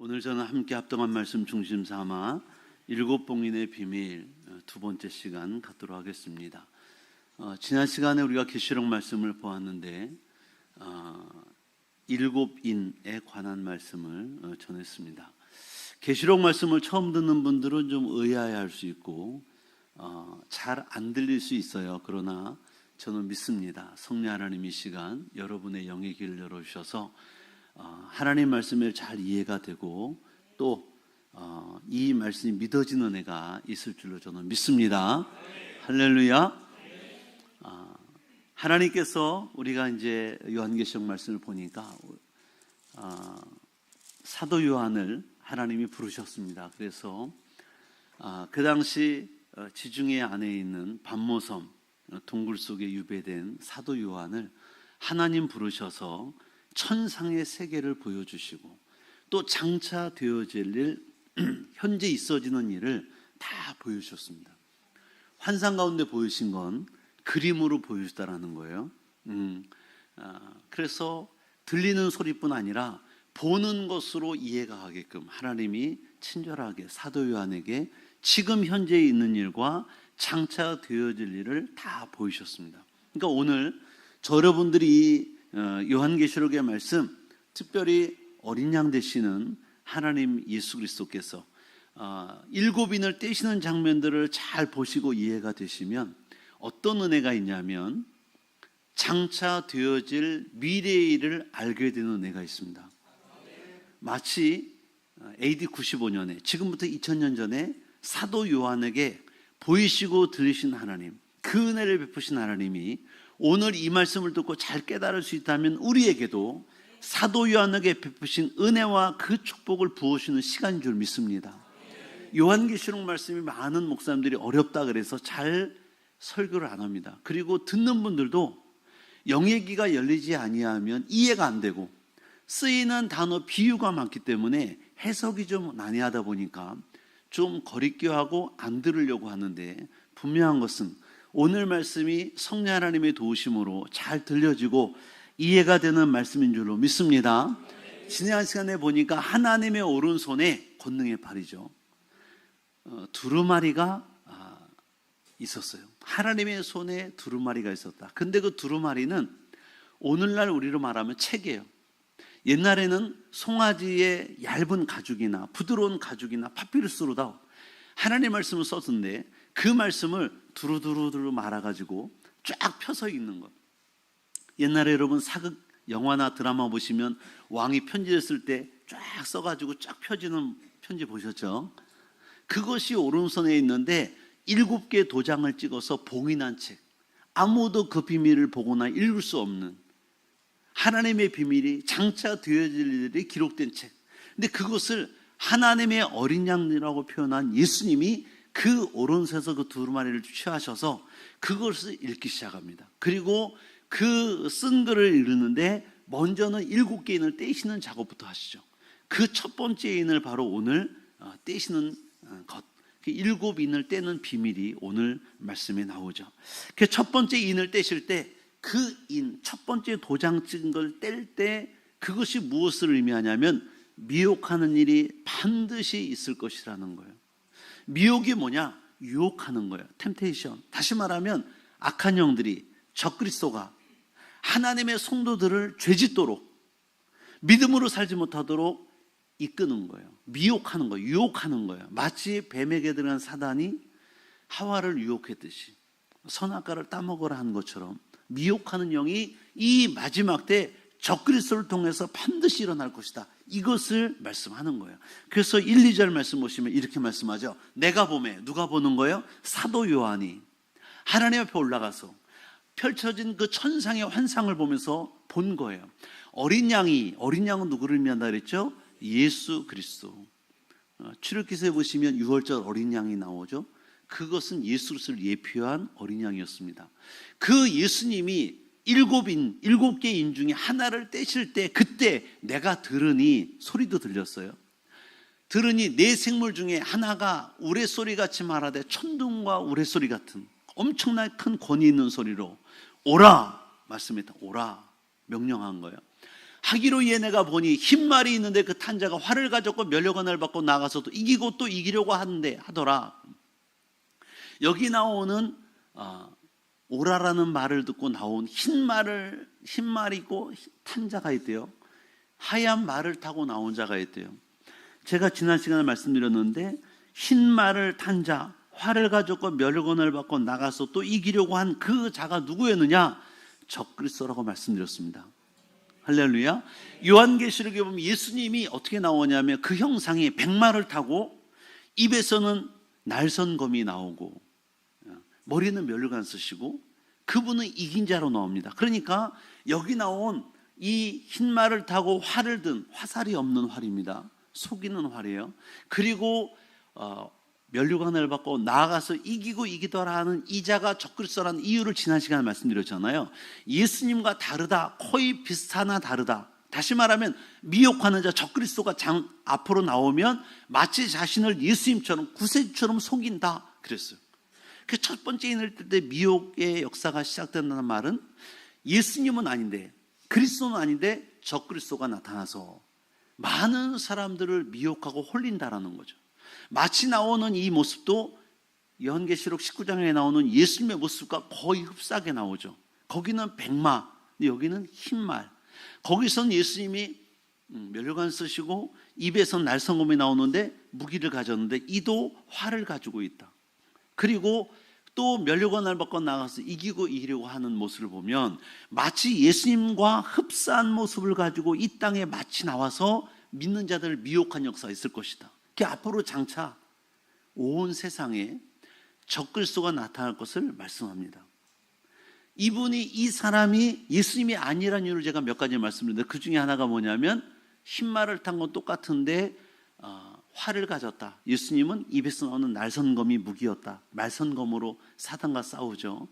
오늘 저는 함께 합동한 말씀 중심 삼아 일곱 봉인의 비밀 두 번째 시간 갖도록 하겠습니다. 지난 시간에 우리가 계시록 말씀을 보았는데 일곱 인에 관한 말씀을 전했습니다. 계시록 말씀을 처음 듣는 분들은 좀 의아해할 수 있고 잘 안 들릴 수 있어요. 그러나 저는 믿습니다. 성령 하나님 이 시간 여러분의 영의 길을 열어주셔서 하나님 말씀에 잘 이해가 되고 또 이 말씀이 믿어지는 은혜가 있을 줄로 저는 믿습니다. 할렐루야. 하나님께서 우리가 이제 요한계시록 말씀을 보니까 사도 요한을 하나님이 부르셨습니다. 그래서 그 당시 지중해 안에 있는 반모섬 동굴 속에 유배된 사도 요한을 하나님 부르셔서 천상의 세계를 보여주시고 또 장차 되어질 일, 현재 있어지는 일을 다 보여주셨습니다. 환상 가운데 보여주신 건 그림으로 보여주다라는 거예요. 그래서 들리는 소리뿐 아니라 보는 것으로 이해가 가게끔 하나님이 친절하게 사도 요한에게 지금 현재 있는 일과 장차 되어질 일을 다 보이셨습니다. 그러니까 오늘 저 여러분들이 요한계시록의 말씀, 특별히 어린 양 되시는 하나님 예수 그리스도께서 일곱 인을 떼시는 장면들을 잘 보시고 이해가 되시면 어떤 은혜가 있냐면 장차 되어질 미래의 일을 알게 되는 은혜가 있습니다. 마치 AD 95년에 지금부터 2000년 전에 사도 요한에게 보이시고 들리신 하나님, 그 은혜를 베푸신 하나님이 오늘 이 말씀을 듣고 잘 깨달을 수 있다면 우리에게도 사도 요한에게 베푸신 은혜와 그 축복을 부어주시는 시간인 줄 믿습니다. 요한계시록 말씀이 많은 목사님들이 어렵다 그래서 잘 설교를 안 합니다. 그리고 듣는 분들도 영의 귀가 열리지 아니하면 이해가 안 되고 쓰이는 단어 비유가 많기 때문에 해석이 좀 난해하다 보니까 좀 거리끼하고 안 들으려고 하는데 분명한 것은 오늘 말씀이 성령 하나님의 도우심으로 잘 들려지고 이해가 되는 말씀인 줄로 믿습니다. 지난 시간에 보니까 하나님의 오른손에 권능의 팔이죠. 두루마리가 있었어요. 하나님의 손에 두루마리가 있었다. 근데 그 두루마리는 오늘날 우리로 말하면 책이에요. 옛날에는 송아지의 얇은 가죽이나 부드러운 가죽이나 파피루스로다 하나님의 말씀을 썼는데 그 말씀을 두루두루 말아가지고 쫙 펴서 읽는 것. 옛날에 여러분 사극 영화나 드라마 보시면 왕이 편지를 쓸 때 쫙 써가지고 쫙 펴지는 편지 보셨죠? 그것이 오른손에 있는데 7개의 도장을 찍어서 봉인한 책, 아무도 그 비밀을 보거나 읽을 수 없는 하나님의 비밀이 장차 되어질 일이 기록된 책. 근데 그것을 하나님의 어린 양이라고 표현한 예수님이 그 오른손에서 그 두루마리를 취하셔서 그것을 읽기 시작합니다. 그리고 그 쓴 글을 읽는데 먼저는 7개 인을 떼시는 작업부터 하시죠. 그 첫 번째 인을 바로 오늘 떼시는 것, 그 7인을 떼는 비밀이 오늘 말씀에 나오죠. 그 첫 번째 인을 떼실 때 그 인, 첫 번째 도장 찍은 걸 뗄 때 그것이 무엇을 의미하냐면 미혹하는 일이 반드시 있을 것이라는 거예요. 미혹이 뭐냐? 유혹하는 거예요. 템테이션. 다시 말하면 악한 영들이 적그리스도가 하나님의 성도들을 죄짓도록 믿음으로 살지 못하도록 이끄는 거예요. 미혹하는 거예요. 유혹하는 거예요. 마치 뱀에게 들어간 사단이 하와를 유혹했듯이 선악과를 따먹으라 한 것처럼 미혹하는 영이 이 마지막 때 적그리스도를 통해서 반드시 일어날 것이다. 이것을 말씀하는 거예요. 그래서 1, 2절 말씀 보시면 이렇게 말씀하죠. 내가 보매, 누가 보는 거예요? 사도 요한이 하나님 앞에 올라가서 펼쳐진 그 천상의 환상을 보면서 본 거예요. 어린 양은 누구를 의미한다 그랬죠? 예수 그리스도. 출애굽기서에 보시면 6월절 어린 양이 나오죠. 그것은 예수 그리스도를 예표한 어린 양이었습니다. 그 예수님이 7개 인 중에 하나를 떼실 때 그때 내가 들으니 소리도 들렸어요. 들으니 네 생물 중에 하나가 우레소리같이 말하되 천둥과 우레소리 같은 엄청나게 큰 권위 있는 소리로 오라 말씀했다. 오라 명령한 거예요. 하기로 얘네가 보니 흰말이 있는데 그 탄자가 활을 가졌고 면류관을 받고 나가서 또 이기고 또 이기려고 하더라. 여기 나오는 오라라는 말을 듣고 나온 흰말이고 탄자가 있대요. 하얀 말을 타고 나온 자가 있대요. 제가 지난 시간에 말씀드렸는데 흰말을 탄 자, 활을 가졌고 면류관을 받고 나가서 또 이기려고 한 그 자가 누구였느냐? 적그리스도라고 말씀드렸습니다. 할렐루야. 요한계시록에 보면 예수님이 어떻게 나오냐면 그 형상이 백마를 타고 입에서는 날선검이 나오고 머리는 면류관 쓰시고 그분은 이긴 자로 나옵니다. 그러니까 여기 나온 이 흰말을 타고 활을 든 화살이 없는 활입니다. 속이는 활이에요. 그리고 면류관을 받고 나아가서 이기고 이기더라 하는 이 자가 적그리스도라는 이유를 지난 시간에 말씀드렸잖아요. 예수님과 다르다, 거의 비슷하나 다르다. 다시 말하면 미혹하는 자 적그리스도가 앞으로 나오면 마치 자신을 예수님처럼 구세주처럼 속인다 그랬어요. 그 첫 번째 인을 뜰 때 미혹의 역사가 시작된다는 말은 예수님은 아닌데 그리스도는 아닌데 적그리스도가 나타나서 많은 사람들을 미혹하고 홀린다라는 거죠. 마치 나오는 이 모습도 요한계시록 19장에 나오는 예수님의 모습과 거의 흡사하게 나오죠. 거기는 백마, 여기는 흰말. 거기서는 예수님이 면류관 쓰시고 입에서는 날성검이 나오는데 무기를 가졌는데 이도 활을 가지고 있다. 그리고 또 면류관을 받고 나가서 이기고 이기려고 하는 모습을 보면 마치 예수님과 흡사한 모습을 가지고 이 땅에 마치 나와서 믿는 자들을 미혹한 역사가 있을 것이다. 앞으로 장차 온 세상에 적그리스도가 나타날 것을 말씀합니다. 이 사람이 예수님이 아니라는 이유를 제가 몇 가지 말씀드렸는데 그 중에 하나가 뭐냐면 흰말을 탄 건 똑같은데 활을 가졌다. 예수님은 입에서 나오는 날선검이 무기였다. 말선검으로 사단과 싸우죠.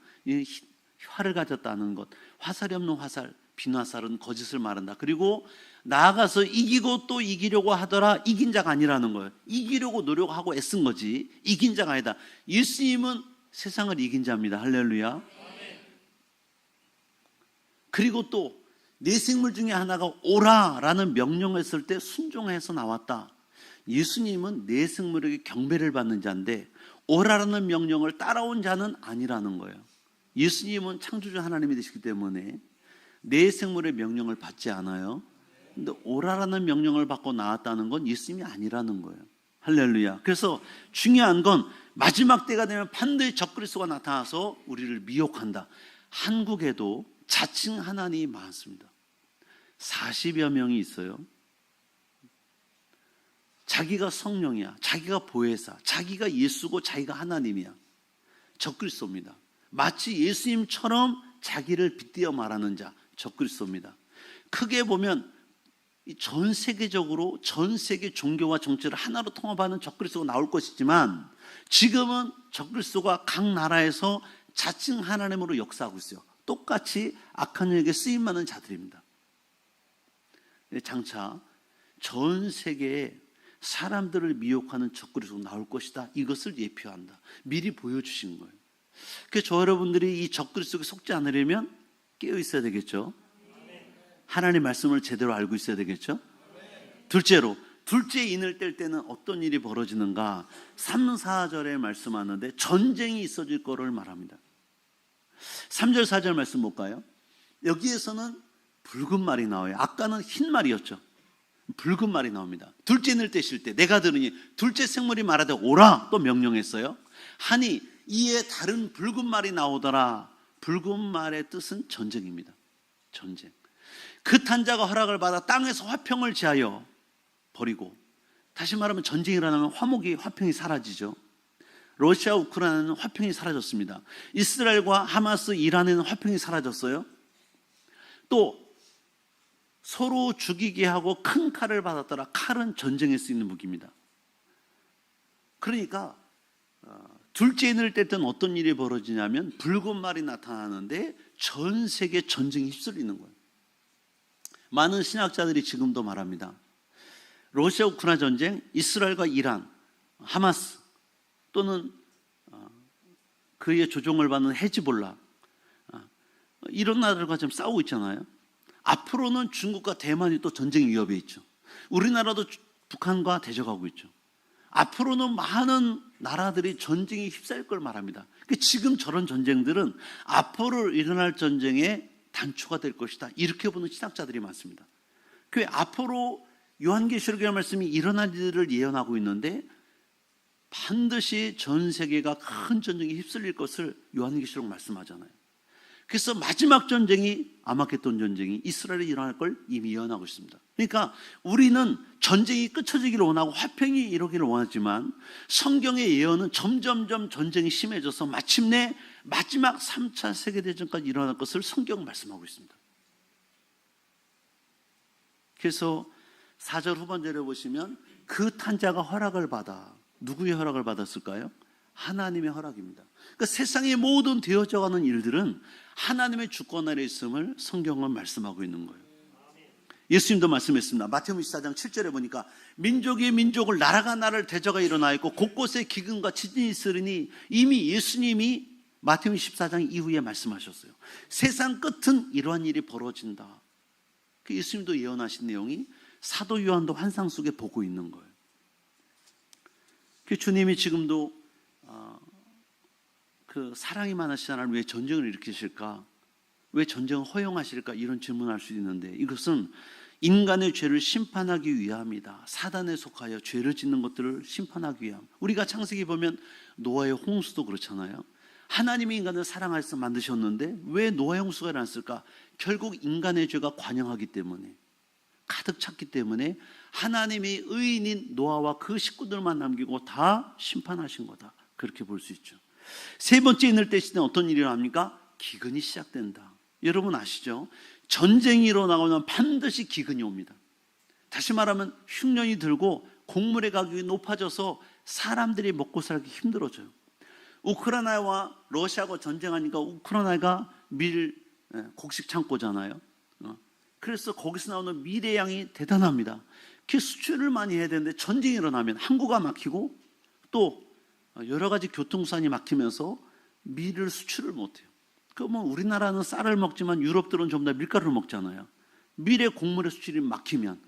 활을 가졌다는 것, 화살이 없는 화살, 빈화살은 거짓을 말한다. 그리고 나아가서 이기고 또 이기려고 하더라. 이긴 자가 아니라는 거예요. 이기려고 노력하고 애쓴 거지 이긴 자가 아니다. 예수님은 세상을 이긴 자입니다. 할렐루야. 그리고 또 내 생물 중에 하나가 오라라는 명령을 했을 때 순종해서 나왔다. 예수님은 내 생물에게 경배를 받는 자인데 오라라는 명령을 따라온 자는 아니라는 거예요. 예수님은 창조주 하나님이 되시기 때문에 내 생물의 명령을 받지 않아요. 근데 오라라는 명령을 받고 나왔다는 건 예수님이 아니라는 거예요. 할렐루야. 그래서 중요한 건 마지막 때가 되면 반드시 적그리스도가 나타나서 우리를 미혹한다. 한국에도 자칭 하나님이 많습니다. 40여 명이 있어요. 자기가 성령이야, 자기가 보혜사, 자기가 예수고 자기가 하나님이야. 적그리스도입니다. 마치 예수님처럼 자기를 빗대어 말하는 자, 적그리스도입니다. 크게 보면 전 세계적으로 전 세계 종교와 정치를 하나로 통합하는 적그리스도가 나올 것이지만 지금은 적그리스도가 각 나라에서 자칭 하나님으로 역사하고 있어요. 똑같이 악한 영에게 쓰임받는 자들입니다. 장차 전 세계에 사람들을 미혹하는 적그리스도가 나올 것이다. 이것을 예표한다. 미리 보여주신 거예요. 그래서 저 여러분들이 이 적그리스도에 속지 않으려면 깨어 있어야 되겠죠. 하나님의 말씀을 제대로 알고 있어야 되겠죠. 둘째로 둘째 인을 뗄 때는 어떤 일이 벌어지는가? 3, 4절에 말씀하는데 전쟁이 있어질 거를 말합니다. 3절 4절 말씀 볼까요? 여기에서는 붉은 말이 나와요. 아까는 흰 말이었죠. 붉은 말이 나옵니다. 둘째 인을 떼실 때 내가 들으니 둘째 생물이 말하되 오라 또 명령했어요. 하니 이에 다른 붉은 말이 나오더라. 붉은 말의 뜻은 전쟁입니다. 전쟁. 그 탄자가 허락을 받아 땅에서 화평을 지하여 버리고, 다시 말하면 전쟁이 일어나면 화평이 사라지죠. 러시아 우크라이나는 화평이 사라졌습니다. 이스라엘과 하마스 이란에는 화평이 사라졌어요. 또 서로 죽이게 하고 큰 칼을 받았더라. 칼은 전쟁에 쓰이는 무기입니다. 그러니까 둘째 인을 뗄 때는 어떤 일이 벌어지냐면 붉은 말이 나타나는데 전 세계 전쟁이 휩쓸리는 거예요. 많은 신학자들이 지금도 말합니다. 러시아 우크라이나 전쟁, 이스라엘과 이란, 하마스 또는 그의 조종을 받는 헤즈볼라, 이런 나라들과 지금 싸우고 있잖아요. 앞으로는 중국과 대만이 또 전쟁 위협에 있죠. 우리나라도 북한과 대적하고 있죠. 앞으로는 많은 나라들이 전쟁에 휩싸일 걸 말합니다. 지금 저런 전쟁들은 앞으로 일어날 전쟁의 단초가 될 것이다, 이렇게 보는 신학자들이 많습니다. 그 앞으로 요한계시록의 말씀이 일어날 일을 예언하고 있는데 반드시 전 세계가 큰 전쟁에 휩쓸릴 것을 요한계시록 말씀하잖아요. 그래서 마지막 전쟁이 아마겟돈 전쟁이 이스라엘에 일어날 걸 이미 예언하고 있습니다. 그러니까 우리는 전쟁이 끝쳐지기를 원하고 화평이 이루기를 원하지만 성경의 예언은 점점점 전쟁이 심해져서 마침내 마지막 3차 세계대전까지 일어날 것을 성경은 말씀하고 있습니다. 그래서 4절 후반절에 보시면 그 탄자가 허락을 받아, 누구의 허락을 받았을까요? 하나님의 허락입니다. 그러니까 세상의 모든 되어져가는 일들은 하나님의 주권 아래 있음을 성경은 말씀하고 있는 거예요. 예수님도 말씀했습니다. 마태복음 24장 7절에 보니까 민족이 민족을, 나라가 나라를 대적하여 일어나 있고 곳곳에 기근과 지진이 있으리니, 이미 예수님이 마태복음 24장 이후에 말씀하셨어요. 세상 끝은 이러한 일이 벌어진다. 그 예수님도 예언하신 내용이 사도 요한도 환상 속에 보고 있는 거예요. 그 주님이 지금도 그 사랑이 많으신 하나님 왜 전쟁을 일으키실까? 왜 전쟁을 허용하실까? 이런 질문을 할 수 있는데, 이것은 인간의 죄를 심판하기 위함이다. 사단에 속하여 죄를 짓는 것들을 심판하기 위함. 우리가 창세기 보면 노아의 홍수도 그렇잖아요. 하나님이 인간을 사랑하셔서 만드셨는데 왜 노아의 홍수가 일어났을까? 결국 인간의 죄가 관영하기 때문에, 가득 찼기 때문에 하나님이 의인인 노아와 그 식구들만 남기고 다 심판하신 거다, 그렇게 볼 수 있죠. 세 번째 인을 떼실 때는 어떤 일이 일어납니까? 기근이 시작된다. 여러분 아시죠? 전쟁이 일어나면 반드시 기근이 옵니다. 다시 말하면 흉년이 들고 곡물의 가격이 높아져서 사람들이 먹고 살기 힘들어져요. 우크라이나와 러시아가 전쟁하니까 우크라이나가 곡식 창고잖아요. 그래서 거기서 나오는 밀의 양이 대단합니다. 그 수출을 많이 해야 되는데 전쟁이 일어나면 항구가 막히고 또 여러 가지 교통수단이 막히면서 밀을 수출을 못해요. 그러면 우리나라는 쌀을 먹지만 유럽들은 전부 다 밀가루를 먹잖아요. 밀의 곡물의 수출이 막히면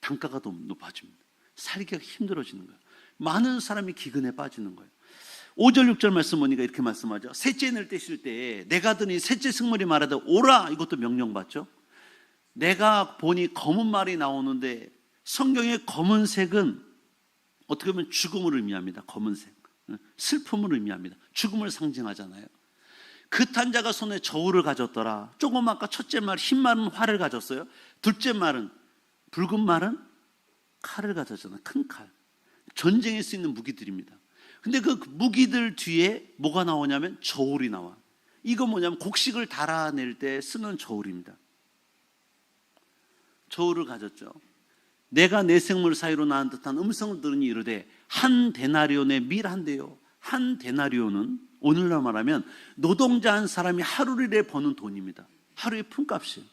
단가가 더 높아집니다. 살기가 힘들어지는 거예요. 많은 사람이 기근에 빠지는 거예요. 5절 6절 말씀 보니까 이렇게 말씀하죠. 셋째 인을 떼실 때 내가 드니 셋째 승물이 말하되 오라, 이것도 명령받죠. 내가 보니 검은 말이 나오는데 성경의 검은색은 어떻게 보면 죽음을 의미합니다. 검은색, 슬픔을 의미합니다. 죽음을 상징하잖아요. 그 탄자가 손에 저울을 가졌더라. 조금 아까 첫째 말 흰 말은 활을 가졌어요. 둘째 말은, 붉은 말은 칼을 가졌잖아요. 큰 칼. 전쟁에 쓰이는 무기들입니다. 근데 그 무기들 뒤에 뭐가 나오냐면 저울이 나와. 이거 뭐냐면 곡식을 달아낼 때 쓰는 저울입니다. 저울을 가졌죠. 내가 내 생물 사이로 낳은 듯한 음성을 들으니 이르되 한 데나리온의 밀 한 대요. 한 데나리온은 오늘날 말하면 노동자 한 사람이 하루일에 버는 돈입니다. 하루의 품값이에요.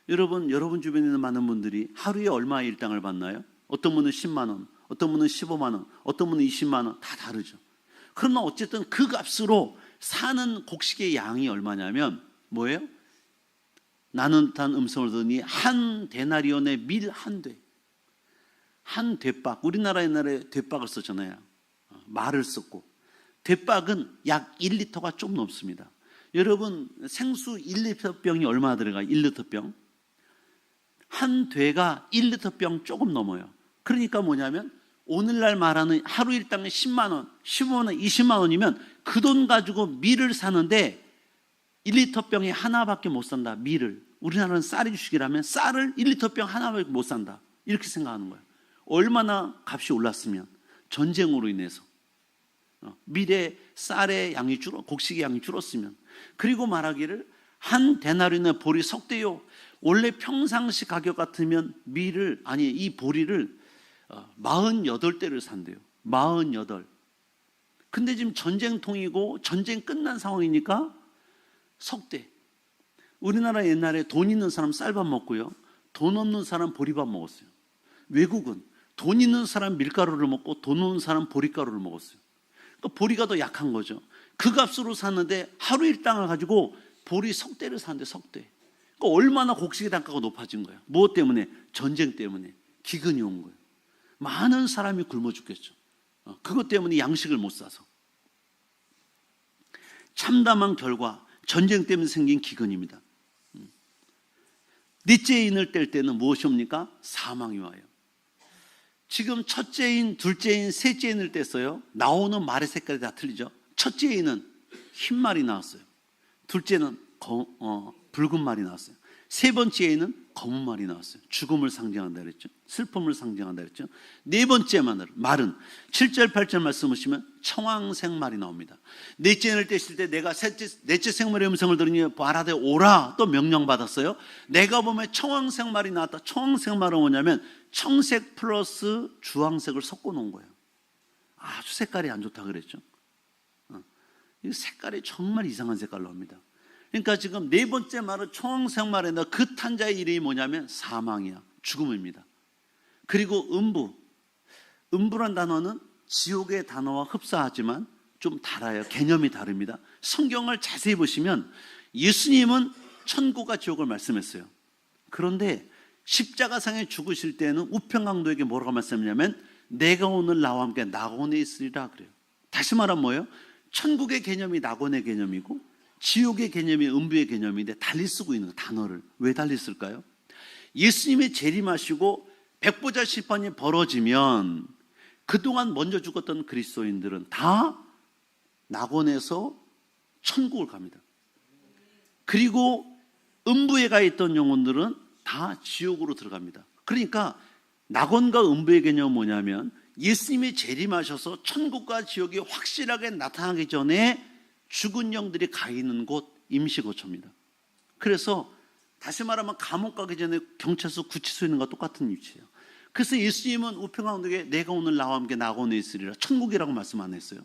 여러분 주변에 있는 많은 분들이 하루에 얼마의 일당을 받나요? 어떤 분은 10만 원, 어떤 분은 15만 원, 어떤 분은 20만 원, 다 다르죠. 그러나 어쨌든 그 값으로 사는 곡식의 양이 얼마냐면 뭐예요? 나는 단 음성을 들으니 한 데나리온의 밀 한 대. 한 대박. 우리나라 옛날에 대박을 썼잖아요. 말을 썼고. 대박은 약 1리터가 좀 넘습니다. 여러분 생수 1리터 병이 얼마나 들어가요? 1리터 병. 한 대가 1리터 병 조금 넘어요. 그러니까 뭐냐면 오늘날 말하는 하루 일당에 10만 원, 15만 원, 20만 원이면 그 돈 가지고 밀을 사는데 1리터 병에 하나밖에 못 산다. 밀을. 우리나라는 쌀이 주식이라면 쌀을 1리터 병 하나밖에 못 산다. 이렇게 생각하는 거예요. 얼마나 값이 올랐으면, 전쟁으로 인해서 밀의 쌀의 양이 곡식의 양이 줄었으면. 그리고 말하기를 한 데나리온의 보리 석 대요. 원래 평상시 가격 같으면 이 보리를 48대를 산대요. 48. 근데 지금 전쟁통이고 전쟁 끝난 상황이니까 석 대. 우리나라 옛날에 돈 있는 사람 쌀밥 먹고요, 돈 없는 사람 보리밥 먹었어요. 외국은 돈 있는 사람 밀가루를 먹고 돈 없는 사람 보리가루를 먹었어요. 그러니까 보리가 더 약한 거죠. 그 값으로 샀는데 하루 일당을 가지고 보리 석 대를 사는데 석 대. 그러니까 얼마나 곡식의 단가가 높아진 거예요. 무엇 때문에? 전쟁 때문에. 기근이 온 거예요. 많은 사람이 굶어 죽겠죠. 그것 때문에 양식을 못 사서. 참담한 결과, 전쟁 때문에 생긴 기근입니다. 넷째 인을 뗄 때는 무엇이 옵니까? 사망이 와요. 지금 첫째 인, 둘째 인, 셋째 인을 뗐어요. 나오는 말의 색깔이 다 틀리죠. 첫째 인은 흰 말이 나왔어요. 둘째는 붉은 말이 나왔어요. 세 번째에는 검은 말이 나왔어요. 죽음을 상징한다 그랬죠. 슬픔을 상징한다 그랬죠. 네 번째 말은 7절 8절 말씀 보시면 청황색 말이 나옵니다. 넷째 인을 떼실 때 내가 넷째 생물의 음성을 들으니 말하되 오라 또 명령받았어요. 내가 보면 청황색 말이 나왔다. 청황색 말은 뭐냐면 청색 플러스 주황색을 섞어 놓은 거예요. 아주 색깔이 안 좋다 그랬죠. 이 색깔이 정말 이상한 색깔로 나옵니다. 그러니까 지금 네 번째 말은 청황색 말인데 그 탄자의 이름이 뭐냐면 사망이야. 죽음입니다. 그리고 음부란 단어는 지옥의 단어와 흡사하지만 좀 달라요. 개념이 다릅니다. 성경을 자세히 보시면 예수님은 천국과 지옥을 말씀했어요. 그런데 십자가상에 죽으실 때는 우평강도에게 뭐라고 말씀했냐면 내가 오늘 나와 함께 낙원에 있으리라 그래요. 다시 말하면 뭐예요? 천국의 개념이 낙원의 개념이고 지옥의 개념이 음부의 개념인데 달리 쓰고 있는 단어를 왜 달리 쓸까요? 예수님이 재림하시고 백보자 심판이 벌어지면 그동안 먼저 죽었던 그리스도인들은 다 낙원에서 천국을 갑니다. 그리고 음부에 가 있던 영혼들은 다 지옥으로 들어갑니다. 그러니까 낙원과 음부의 개념은 뭐냐면 예수님이 재림하셔서 천국과 지옥이 확실하게 나타나기 전에 죽은 영들이 가 있는 곳 임시거처입니다. 그래서 다시 말하면 감옥 가기 전에 경찰서 구치소에 있는 것과 똑같은 위치예요. 그래서 예수님은 우평강도에 내가 오늘 나와 함께 낙원에 있으리라 천국이라고 말씀 안 했어요.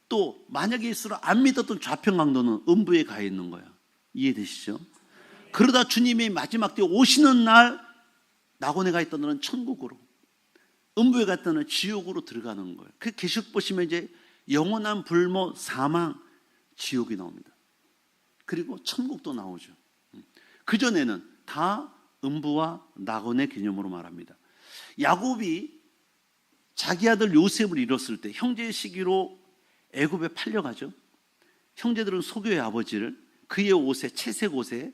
또 만약에 예수를 안 믿었던 좌평강도는 음부에 가 있는 거예요. 이해되시죠? 그러다 주님이 마지막 때 오시는 날 낙원에 가 있던 너는 천국으로, 음부에 가 있던 너는 지옥으로 들어가는 거예요. 그 계시록 보시면 이제 영원한 불모, 사망, 지옥이 나옵니다. 그리고 천국도 나오죠. 그전에는 다 음부와 낙원의 개념으로 말합니다. 야곱이 자기 아들 요셉을 잃었을 때 형제의 시기로 애굽에 팔려가죠. 형제들은 속여요 아버지를. 그의 옷에, 채색 옷에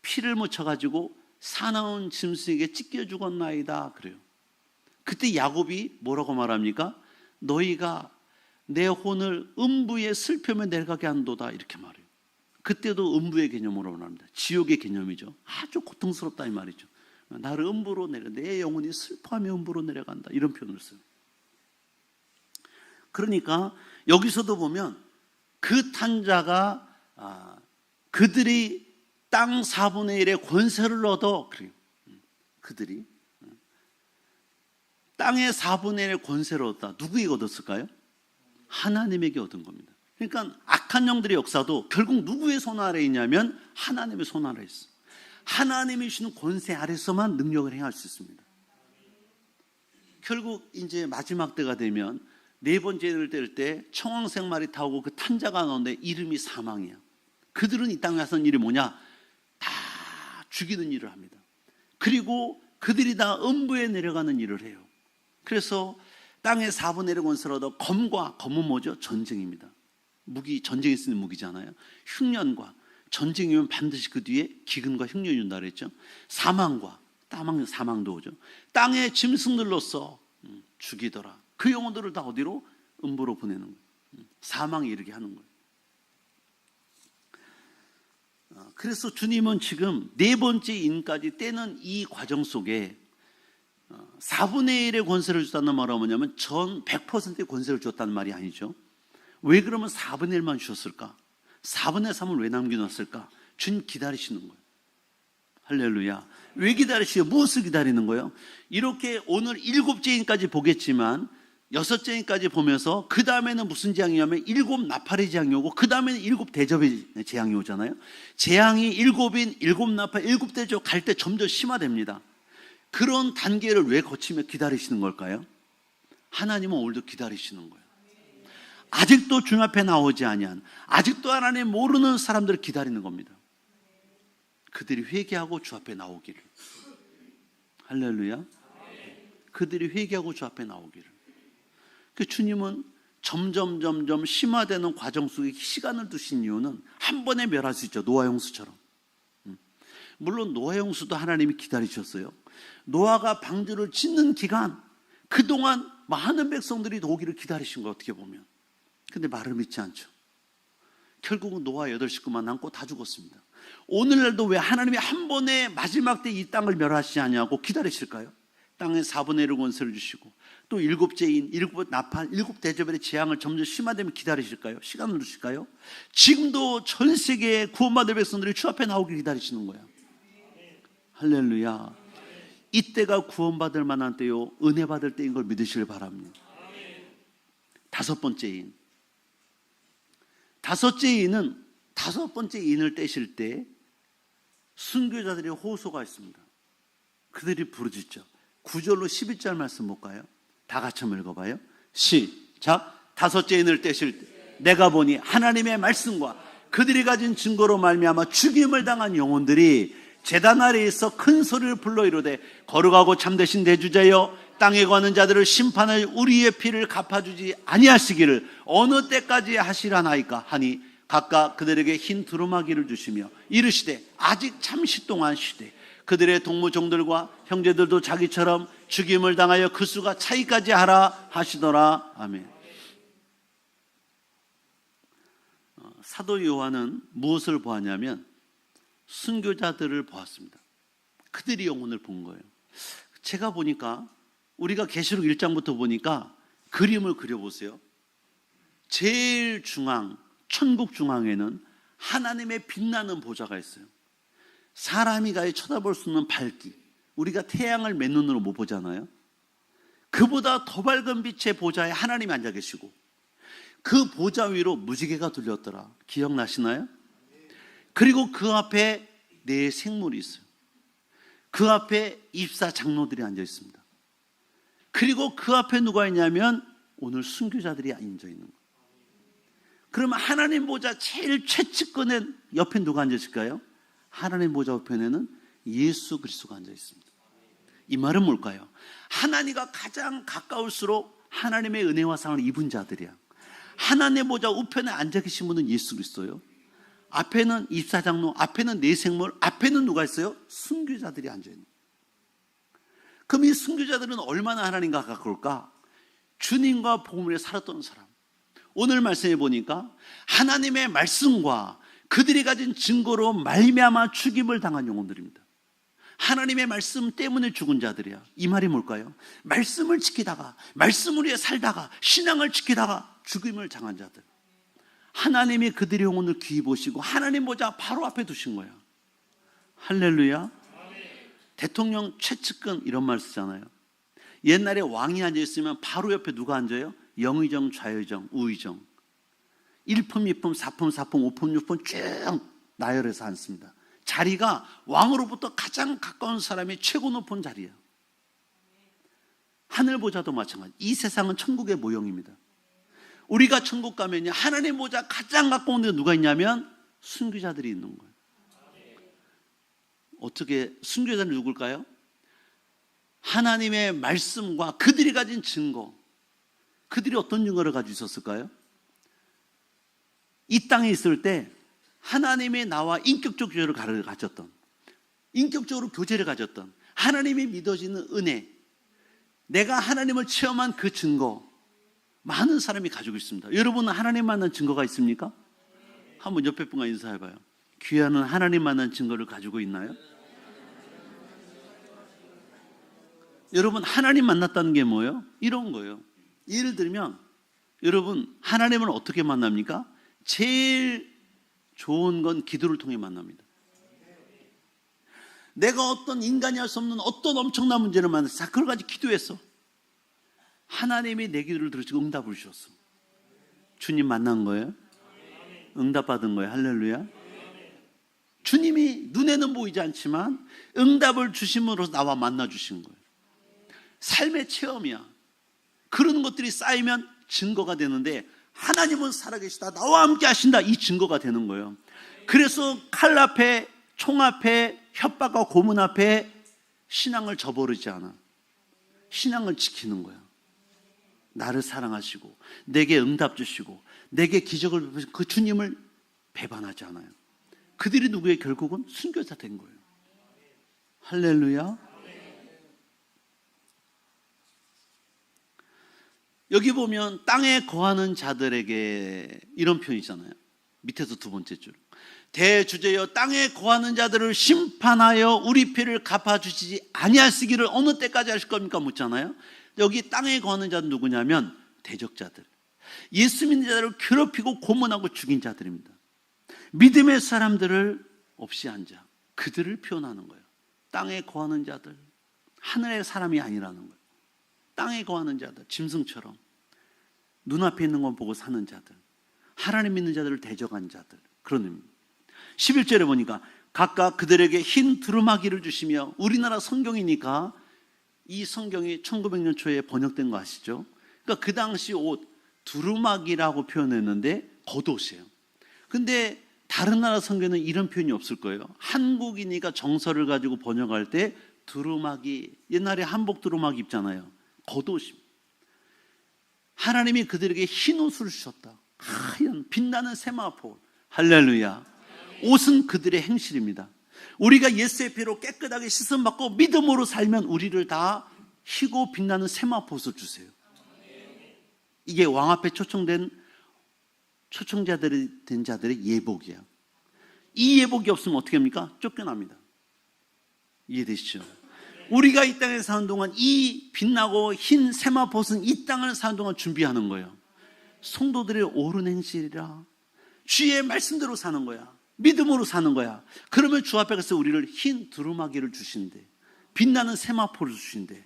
피를 묻혀가지고 사나운 짐승에게 찢겨 죽었나이다 그래요. 그때 야곱이 뭐라고 말합니까? 너희가 내 혼을 음부에 슬픔에 내려가게 한도다 이렇게 말해요. 그때도 음부의 개념으로 말합니다. 지옥의 개념이죠. 아주 고통스럽다 이 말이죠. 나를 음부로 내려, 내 영혼이 슬퍼하며 음부로 내려간다 이런 표현을 써요. 그러니까 여기서도 보면 그 탄자가 그들이 땅 4분의 1의 권세를 얻어 그래요. 그들이 땅의 4분의 1의 권세를 얻었다. 누구에게 얻었을까요? 하나님에게 얻은 겁니다. 그러니까 악한 영들의 역사도 결국 누구의 손 아래에 있냐면 하나님의 손 아래에 있어. 하나님이 주시는 권세 아래서만 능력을 행할 수 있습니다. 결국 이제 마지막 때가 되면 네 번째를 뗄 때 청황색 말이 타오고 그 탄자가 나오는데 이름이 사망이야. 그들은 이 땅에 와서는 일이 뭐냐? 다 죽이는 일을 합니다. 그리고 그들이 다 음부에 내려가는 일을 해요. 그래서 땅의 4분의 1의 권세를 얻어 검은 뭐죠? 전쟁입니다. 무기, 전쟁에 쓰는 무기잖아요. 흉년과 전쟁이면 반드시 그 뒤에 기근과 흉년이 온다 그랬죠. 사망과 사망도 오죠. 땅의 짐승들로서 죽이더라. 그 영혼들을 다 어디로? 음부로 보내는 거예요. 사망에 이르게 하는 거예요. 그래서 주님은 지금 네 번째 인까지 떼는 이 과정 속에 4분의 1의 권세를 줬다는 말은 뭐냐면 전 100%의 권세를 줬다는 말이 아니죠. 왜 그러면 4분의 1만 주셨을까? 4분의 3을 왜 남겨놨을까? 주님 기다리시는 거예요. 할렐루야. 왜 기다리시요? 무엇을 기다리는 거예요? 이렇게 오늘 7째 인까지 보겠지만 6째 인까지 보면서 그 다음에는 무슨 재앙이냐면 7 나팔의 재앙이 오고 그 다음에는 7 대접의 재앙이 오잖아요. 재앙이 7인 7 나팔 7 대접 갈 때 점점 심화됩니다. 그런 단계를 왜 거치며 기다리시는 걸까요? 하나님은 오늘도 기다리시는 거예요. 아직도 주님 앞에 나오지 아니한, 아직도 하나님 모르는 사람들을 기다리는 겁니다. 그들이 회개하고 주 앞에 나오기를. 할렐루야. 그들이 회개하고 주 앞에 나오기를. 그 주님은 점점 심화되는 과정 속에 시간을 두신 이유는 한 번에 멸할 수 있죠. 노아 홍수처럼. 물론 노아 홍수도 하나님이 기다리셨어요. 노아가 방주를 짓는 기간, 그동안 많은 백성들이 오기를 기다리신 거 어떻게 보면. 근데 말을 믿지 않죠. 결국은 노아 8식구만 남고 다 죽었습니다. 오늘날도 왜 하나님이 한 번에 마지막 때 이 땅을 멸하시지 않냐고 기다리실까요? 땅에 4분의 1 권세를 주시고 또 7제인, 7 나팔, 7 대접의 재앙을 점점 심화되면 기다리실까요? 시간을 주실까요? 지금도 전 세계의 구원받을 백성들이 주 앞에 나오길 기다리시는 거예요. 할렐루야. 이때가 구원받을 만한 때요, 은혜 받을 때인 걸 믿으시길 바랍니다. 5번째 인은 5번째 인을 떼실 때 순교자들의 호소가 있습니다. 그들이 부르짖죠. 9절로 11절 말씀 볼까요? 다 같이 한번 읽어봐요. 시작. 5째 인을 떼실 때 내가 보니 하나님의 말씀과 그들이 가진 증거로 말미암아 죽임을 당한 영혼들이 제단 아래에서 큰 소리를 불러 이르되 거룩하고 참되신 대주자여 땅에 거하는 자들을 심판할 우리의 피를 갚아주지 아니하시기를 어느 때까지 하시라나이까 하니 각각 그들에게 흰 두루마기를 주시며 이르시되 아직 잠시 동안 쉬되 그들의 동무종들과 형제들도 자기처럼 죽임을 당하여 그 수가 차이까지 하라 하시더라. 아멘. 사도 요한은 무엇을 보았냐면 순교자들을 보았습니다. 그들이 영혼을 본 거예요. 제가 보니까 우리가 계시록 1장부터 보니까 그림을 그려보세요. 제일 중앙, 천국 중앙에는 하나님의 빛나는 보좌가 있어요. 사람이 가히 쳐다볼 수 없는 밝기. 우리가 태양을 맨눈으로 못 보잖아요. 그보다 더 밝은 빛의 보좌에 하나님이 앉아 계시고 그 보좌 위로 무지개가 둘렸더라. 기억나시나요? 그리고 그 앞에 네 생물이 있어요. 그 앞에 24 장로들이 앉아 있습니다. 그리고 그 앞에 누가 있냐면 오늘 순교자들이 앉아 있는 거예요. 그러면 하나님 보좌 제일 최측근에 옆에 누가 앉아 있을까요? 하나님 보좌 옆에는 예수 그리스도가 앉아 있습니다. 이 말은 뭘까요? 하나님과 가장 가까울수록 하나님의 은혜와 상을 입은 자들이야. 하나님 보좌 우편에 앉아 계신 분은 예수 그리스도예요. 앞에는 24장로, 앞에는 네 생물, 앞에는 누가 있어요? 순교자들이 앉아 있는. 그럼 이 순교자들은 얼마나 하나님과 가까울까? 주님과 복음을 위해 살았던 사람. 오늘 말씀해 보니까 하나님의 말씀과 그들이 가진 증거로 말미암아 죽임을 당한 영혼들입니다. 하나님의 말씀 때문에 죽은 자들이야. 이 말이 뭘까요? 말씀을 지키다가, 말씀을 위해 살다가, 신앙을 지키다가 죽임을 당한 자들. 하나님이 그들의 영혼을 귀히 보시고 하나님 보좌 바로 앞에 두신 거야. 할렐루야. 대통령 최측근 이런 말 쓰잖아요. 옛날에 왕이 앉아있으면 바로 옆에 누가 앉아요? 영의정, 좌의정, 우의정. 1품, 2품, 4품, 4품, 5품, 6품 쭉 나열해서 앉습니다. 자리가 왕으로부터 가장 가까운 사람이 최고 높은 자리예요. 하늘 보좌도 마찬가지. 이 세상은 천국의 모형입니다. 우리가 천국 가면요, 하나님 보좌 가장 가까운 데 누가 있냐면 순교자들이 있는 거예요. 어떻게 순교자는 누굴까요? 하나님의 말씀과 그들이 가진 증거. 그들이 어떤 증거를 가지고 있었을까요? 이 땅에 있을 때 하나님의 나와 인격적 교제를 가졌던, 인격적으로 교제를 가졌던, 하나님이 믿어지는 은혜, 내가 하나님을 체험한 그 증거, 많은 사람이 가지고 있습니다. 여러분은 하나님 만난 증거가 있습니까? 한번 옆에 분과 인사해봐요. 귀하는 하나님 만난 증거를 가지고 있나요? 여러분, 하나님 만났다는 게 뭐예요? 이런 거예요. 예를 들면 여러분, 하나님을 어떻게 만납니까? 제일 좋은 건 기도를 통해 만납니다. 내가 어떤 인간이 할 수 없는 어떤 엄청난 문제를 만났어. 그걸 가지고 기도했어. 하나님이 내 기도를 들으시고 응답을 주셨어. 주님 만난 거예요? 응답받은 거예요. 할렐루야. 주님이 눈에는 보이지 않지만 응답을 주심으로 나와 만나 주신 거예요. 삶의 체험이야. 그런 것들이 쌓이면 증거가 되는데 하나님은 살아계시다, 나와 함께 하신다, 이 증거가 되는 거예요. 그래서 칼 앞에 총 앞에, 협박과 고문 앞에 신앙을 저버리지 않아. 신앙을 지키는 거야. 나를 사랑하시고 내게 응답 주시고 내게 기적을 베푸신 그 주님을 배반하지 않아요. 그들이 누구의 결국은 순교자 된 거예요. 할렐루야. 여기 보면 땅에 거하는 자들에게 이런 표현이 있잖아요. 밑에서 두 번째 줄. 대주제여 땅에 거하는 자들을 심판하여 우리 피를 갚아주시지 아니하시기를 어느 때까지 하실 겁니까? 묻잖아요. 여기 땅에 거하는 자는 누구냐면 대적자들, 예수 믿는 자들을 괴롭히고 고문하고 죽인 자들입니다. 믿음의 사람들을 없이 한 자, 그들을 표현하는 거예요. 땅에 거하는 자들, 하늘의 사람이 아니라는 거예요. 땅에 거하는 자들, 짐승처럼 눈앞에 있는 건 보고 사는 자들, 하나님 믿는 자들을 대적한 자들, 그런 의미입니다. 11절에 보니까 각각 그들에게 흰 두루마기를 주시며, 우리나라 성경이니까 이 성경이 1900년 초에 번역된 거 아시죠? 그러니까 그 당시 옷, 두루마기라고 표현했는데 겉옷이에요. 근데 다른 나라 성경에는 이런 표현이 없을 거예요. 한국이니까 정서를 가지고 번역할 때 두루마기, 옛날에 한복 두루마기 입잖아요. 겉옷입니다. 하나님이 그들에게 흰 옷을 주셨다. 하얀 빛나는 세마포. 할렐루야. 옷은 그들의 행실입니다. 우리가 예수의 피로 깨끗하게 씻음받고 믿음으로 살면 우리를 다 희고 빛나는 세마포옷을 주세요. 이게 왕 앞에 초청자들이 된 자들의 예복이야. 이 예복이 없으면 어떻게 합니까? 쫓겨납니다. 이해되시죠? 우리가 이 땅에 사는 동안 이 빛나고 흰 세마포옷은 이 땅을 사는 동안 준비하는 거예요. 성도들의 옳은 행실이라 주의 말씀대로 사는 거야. 믿음으로 사는 거야. 그러면 주 앞에 가서 우리를 흰 두루마기를 주신대. 빛나는 세마포를 주신대.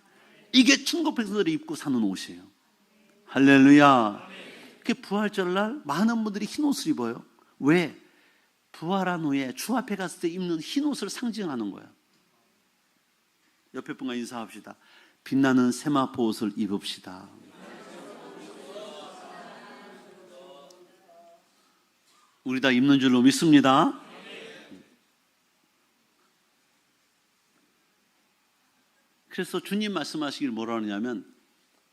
이게 천국 백성들이 입고 사는 옷이에요. 할렐루야. 그 부활절날 많은 분들이 흰 옷을 입어요. 왜? 부활한 후에 주 앞에 갔을 때 입는 흰 옷을 상징하는 거야. 옆에 분과 인사합시다. 빛나는 세마포 옷을 입읍시다. 우리 다 입는 줄로 믿습니다. 그래서 주님 말씀하시길 뭐라 하냐면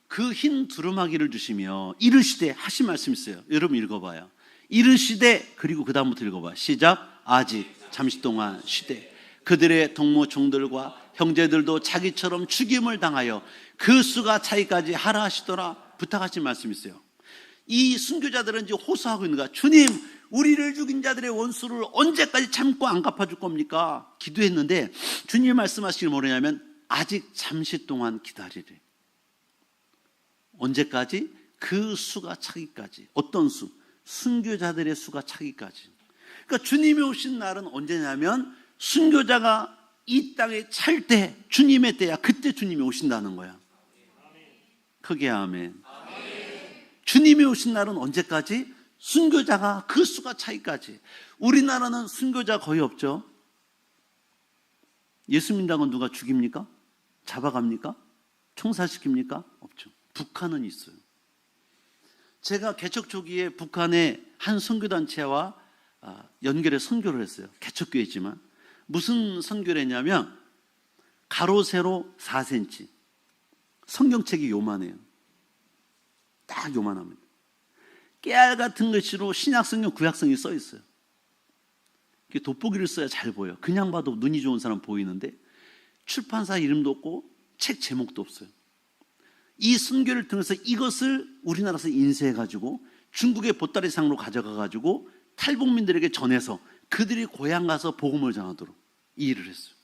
그 흰 두루마기를 주시며 이르시되 하신 말씀 있어요. 여러분 읽어봐요. 이르시되, 그리고 그 다음부터 읽어봐. 시작. 아직 잠시 동안 쉬되 그들의 동무 종들과 형제들도 자기처럼 죽임을 당하여 그 수가 차이까지 하라 하시더라. 부탁하신 말씀 있어요. 이 순교자들은 이제 호소하고 있는 거야. 주님, 우리를 죽인 자들의 원수를 언제까지 참고 안 갚아줄 겁니까? 기도했는데 주님이 말씀하시길 뭐냐면 아직 잠시 동안 기다리래. 언제까지? 그 수가 차기까지. 어떤 수? 순교자들의 수가 차기까지. 그러니까 주님이 오신 날은 언제냐면 순교자가 이 땅에 찰 때, 주님의 때야. 그때 주님이 오신다는 거야. 크게 아멘. 주님이 오신 날은 언제까지? 순교자가 그 수가 차이까지. 우리나라는 순교자 거의 없죠. 예수 믿는다고 누가 죽입니까? 잡아갑니까? 총살시킵니까? 없죠. 북한은 있어요. 제가 개척 초기에 북한의 한 선교단체와 연결해 선교를 했어요. 개척교회지만. 무슨 선교를 했냐면 가로 세로 4cm, 성경책이 요만해요. 딱 요만합니다. 깨알 같은 글씨로 신약성경, 구약성이 써 있어요. 돋보기를 써야 잘 보여요. 그냥 봐도 눈이 좋은 사람 보이는데 출판사 이름도 없고 책 제목도 없어요. 이 순교를 통해서 이것을 우리나라에서 인쇄해가지고 중국의 보따리상으로 가져가가지고 탈북민들에게 전해서 그들이 고향 가서 복음을 전하도록 이 일을 했어요.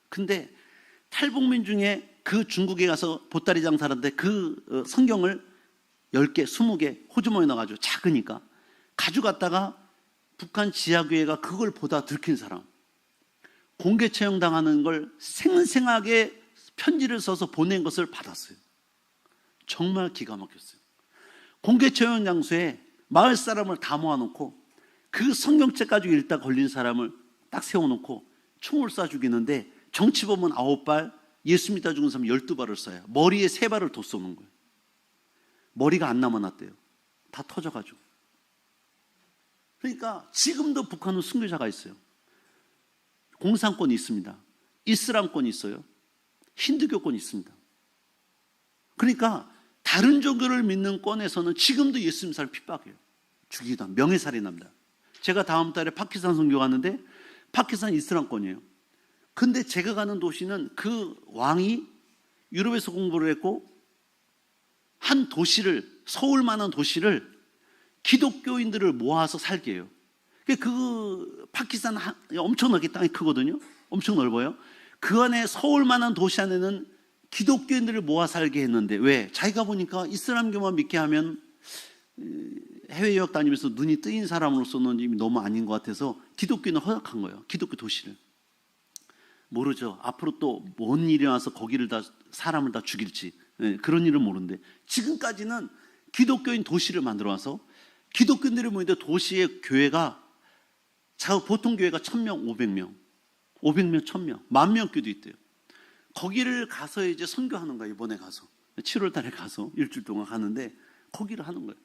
근데 탈북민 중에 그 중국에 가서 보따리 장사하는데 그 성경을 10개, 20개 호주머니에 넣어가지고 작으니까 가져갔다가 북한 지하교회가 그걸 보다 들킨 사람, 공개 채용당하는 걸 생생하게 편지를 써서 보낸 것을 받았어요. 정말 기가 막혔어요. 공개 채용 장소에 마을 사람을 다 모아놓고 그 성경책 가지고 읽다 걸린 사람을 딱 세워놓고 총을 쏴 죽이는데 정치범은 9발, 예수 믿다 죽은 사람 12발을 쏴요. 머리에 3발을 더 쏘는 거예요. 머리가 안 남아났대요. 다 터져가지고. 그러니까 지금도 북한은 순교자가 있어요. 공산권이 있습니다. 이슬람권이 있어요. 힌두교권이 있습니다. 그러니까 다른 종교를 믿는 권에서는 지금도 예수님 사람 핍박해요. 죽이기도 합니다. 명예살인합니다. 제가 다음 달에 파키스탄 선교 가는데 파키스탄 이슬람권이에요. 근데 제가 가는 도시는 그 왕이 유럽에서 공부를 했고 한 도시를, 서울만한 도시를 기독교인들을 모아서 살게 해요. 그 파키스탄 엄청나게 땅이 크거든요. 엄청 넓어요. 그 안에 서울만한 도시 안에는 기독교인들을 모아 살게 했는데 왜? 자기가 보니까 이슬람교만 믿게 하면 해외 유학 다니면서 눈이 뜨인 사람으로서는 이미 너무 아닌 것 같아서 기독교인을 허락한 거예요. 기독교 도시를. 모르죠. 앞으로 또 뭔 일이 나서 거기를 다 사람을 다 죽일지 그런 일은 모르는데 지금까지는 기독교인 도시를 만들어 와서 기독교인들이 모이는데 도시의 교회가 보통 교회가 1000명, 500명, 500명, 1000명, 10,000명 교도 있대요. 거기를 가서 이제 선교하는 거예요. 이번에 가서 7월 달에 가서 일주일 동안 가는데 거기를 하는 거예요.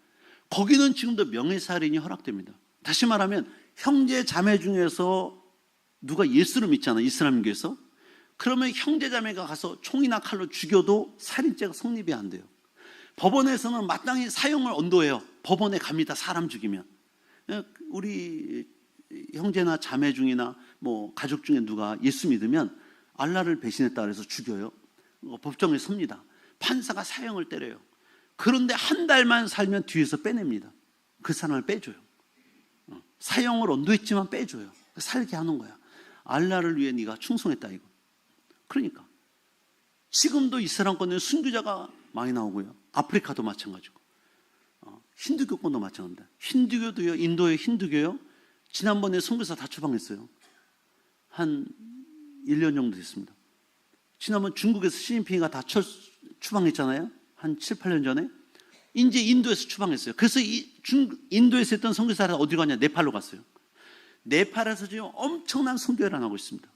거기는 지금도 명예살인이 허락됩니다. 다시 말하면 형제 자매 중에서 누가 예수를 믿잖아, 이슬람교에서. 그러면 형제 자매가 가서 총이나 칼로 죽여도 살인죄가 성립이 안 돼요. 법원에서는 마땅히 사형을 언도해요. 법원에 갑니다. 사람 죽이면. 우리 형제나 자매 중이나 뭐 가족 중에 누가 예수 믿으면 알라를 배신했다 그래서 죽여요. 법정에 섭니다. 판사가 사형을 때려요. 그런데 한 달만 살면 뒤에서 빼냅니다. 그 사람을 빼줘요. 사형을 언도했지만 빼줘요. 살게 하는 거야. 알라를 위해 네가 충성했다 이거. 그러니까 지금도 이슬람권에 순교자가 많이 나오고요. 아프리카도 마찬가지고 힌두교권도 마찬가지입니다. 힌두교도요. 인도의 힌두교요. 지난번에 선교사 다 추방했어요. 한 1년 정도 됐습니다. 지난번 중국에서 시진핑이가 다 추방했잖아요. 한 7, 8년 전에. 이제 인도에서 추방했어요. 그래서 인도에서 했던 선교사가 어디 가냐? 네팔로 갔어요. 네팔에서 지금 엄청난 선교를 하고 있습니다.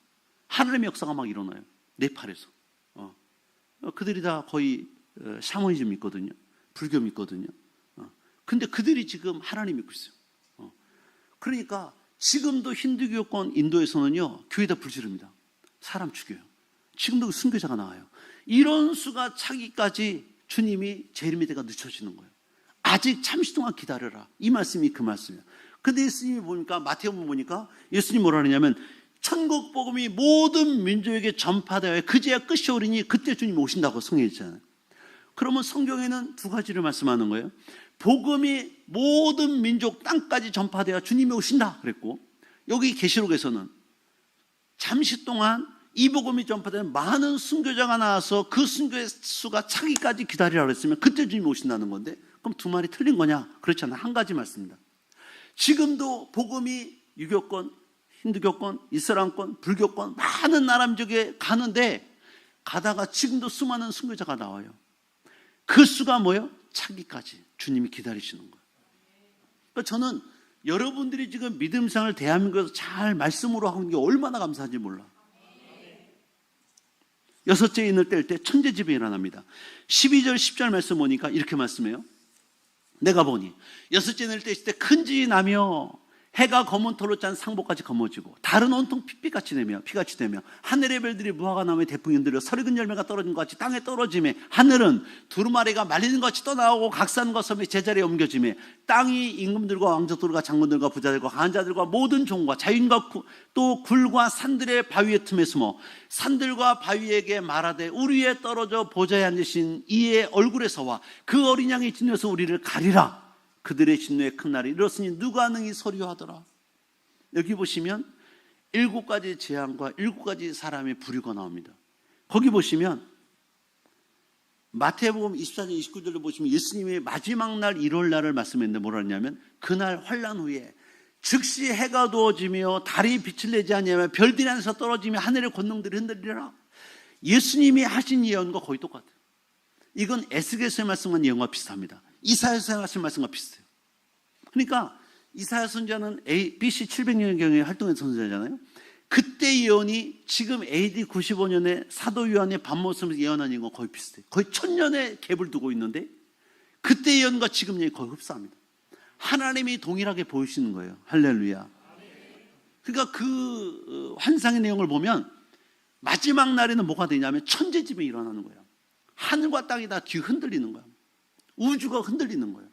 하늘의 역사가 막 일어나요. 네팔에서. 그들이 다 거의 샤머니즘 믿거든요. 불교 믿거든요. 근데 그들이 지금 하나님 믿고 있어요. 그러니까 지금도 힌두교권 인도에서는요, 교회다 불지릅니다. 사람 죽여요. 지금도 순교자가 나와요. 이런 수가 차기까지 주님이 재림의 때가 늦춰지는 거예요. 아직 잠시 동안 기다려라. 이 말씀이 그 말씀이에요. 근데 예수님이 보니까, 마태복음 보니까 예수님이 뭐라 하냐면 천국 복음이 모든 민족에게 전파되어 그제야 끝이 오리니 그때 주님이 오신다고 성경했잖아요. 그러면 성경에는 두 가지를 말씀하는 거예요. 복음이 모든 민족 땅까지 전파되어 주님이 오신다 그랬고, 여기 계시록에서는 잠시 동안 이 복음이 전파되면 많은 순교자가 나와서 그 순교의 수가 차기까지 기다리라고 했으면 그때 주님이 오신다는 건데, 그럼 두 말이 틀린 거냐? 그렇지 않아요. 한 가지 말씀입니다. 지금도 복음이 유교권, 힌두교권, 이슬람권, 불교권 많은 나라 민족에 가는데 가다가 지금도 수많은 순교자가 나와요. 그 수가 뭐예요? 차기까지 주님이 기다리시는 거예요. 그러니까 저는 여러분들이 지금 믿음생활을 대한민국에서 잘 말씀으로 하는 게 얼마나 감사한지 몰라. 여섯째 인을 뗄 때 천재지변이 일어납니다. 12절 10절 말씀 보니까 이렇게 말씀해요. 내가 보니 여섯째 인을 뗄 때 큰 지이 나며 해가 검은 털로 짠 상복같이 검어지고 달은 온통 피같이 되며 하늘의 별들이 무화과 나무에 대풍이 흔들려 설익은 열매가 떨어진 것 같이 땅에 떨어지매 하늘은 두루마리가 말리는 것 같이 떠나오고 각 산과 섬이 제자리에 옮겨지매 땅이 임금들과 왕족들과 장군들과 부자들과 강한 자들과 모든 종과 자유인과 또 굴과 산들의 바위의 틈에 숨어 산들과 바위에게 말하되 우리 위에 떨어져 보좌에 앉으신 이의 얼굴에서와 그 어린 양의 진노에서 우리를 가리라. 그들의 진노의 큰 날이 이렇으니 누가 능히 서류하더라. 여기 보시면 7가지 재앙과 7가지 사람의 부류가 나옵니다. 거기 보시면 마태복음 24장 29절로 보시면 예수님이 마지막 날 1월 날을 말씀했는데 뭐라 하냐면 그날 환난 후에 즉시 해가 두어지며 달이 빛을 내지 아니하며 별들이 하늘에서 떨어지며 하늘의 권능들이 흔들리라. 예수님이 하신 예언과 거의 똑같아요. 이건 에스겔서의 말씀한 예언과 비슷합니다. 이사야서의 말씀과 비슷해요. 그러니까 이사야 선지자는 BC 700년경에 활동한 선지자잖아요. 그때 예언이 지금 AD 95년에 사도 요한의 밤모습에서 예언한 예언과 거의 비슷해요. 거의 1000년의 갭을 두고 있는데 그때 예언과 지금 예언이 거의 흡사합니다. 하나님이 동일하게 보이시는 거예요. 할렐루야. 그러니까 그 환상의 내용을 보면 마지막 날에는 뭐가 되냐면 천재지변이 일어나는 거예요. 하늘과 땅이 다 뒤 흔들리는 거예요. 우주가 흔들리는 거예요.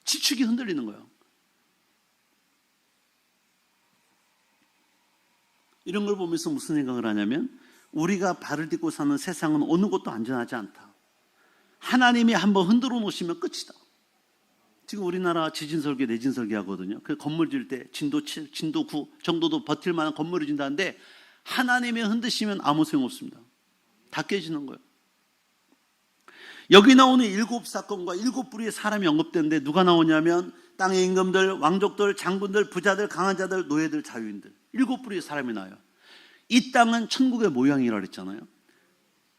지축이 흔들리는 거예요. 이런 걸 보면서 무슨 생각을 하냐면 우리가 발을 딛고 사는 세상은 어느 곳도 안전하지 않다. 하나님이 한번 흔들어 놓으시면 끝이다. 지금 우리나라 지진 설계, 내진 설계 하거든요. 그 건물 지을 때 진도 7, 진도 9 정도도 버틸 만한 건물을 짓는다는데 하나님이 흔드시면 아무 소용 없습니다. 다 깨지는 거예요. 여기 나오는 7사건과 7부류의 사람이 언급되는데 누가 나오냐면 땅의 임금들, 왕족들, 장군들, 부자들, 강한 자들, 노예들, 자유인들 7부류의 사람이 나와요. 이 땅은 천국의 모양이라고 그랬잖아요.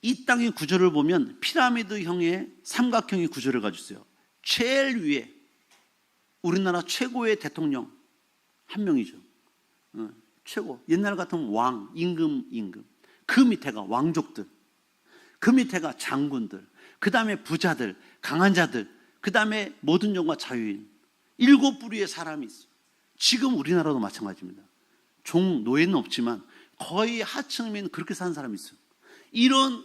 이 땅의 구조를 보면 피라미드형의 삼각형의 구조를 가지고 있어요. 제일 위에 우리나라 최고의 대통령 한 명이죠. 최고. 옛날 같으면 왕, 임금. 그 밑에가 왕족들. 그 밑에가 장군들. 그 다음에 부자들, 강한 자들. 그 다음에 모든 종과 자유인. 7부류의 사람이 있어요. 지금 우리나라도 마찬가지입니다. 종, 노예는 없지만 거의 하층민 그렇게 사는 사람이 있어요. 이런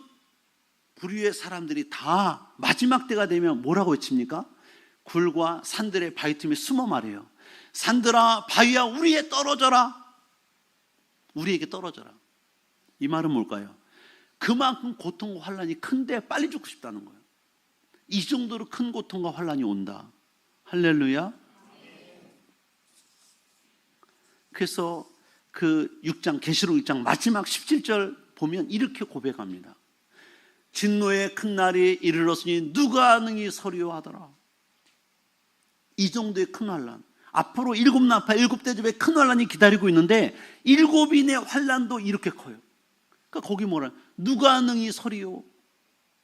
부류의 사람들이 다 마지막 때가 되면 뭐라고 외칩니까? 굴과 산들의 바위 틈에 숨어 말해요. 산들아, 바위야, 우리에 떨어져라. 우리에게 떨어져라. 이 말은 뭘까요? 그만큼 고통과 환란이 큰데 빨리 죽고 싶다는 거예요. 이 정도로 큰 고통과 환란이 온다. 할렐루야. 그래서 그 6장 계시록 6장 마지막 17절 보면 이렇게 고백합니다. 진노의 큰 날이 이르렀으니 누가 능히 서리요하더라. 이 정도의 큰 환란. 앞으로 7나파 7대접의 큰 환란이 기다리고 있는데 7인의 환란도 이렇게 커요. 그러니까 거기 뭐라 누가 능히 서리요.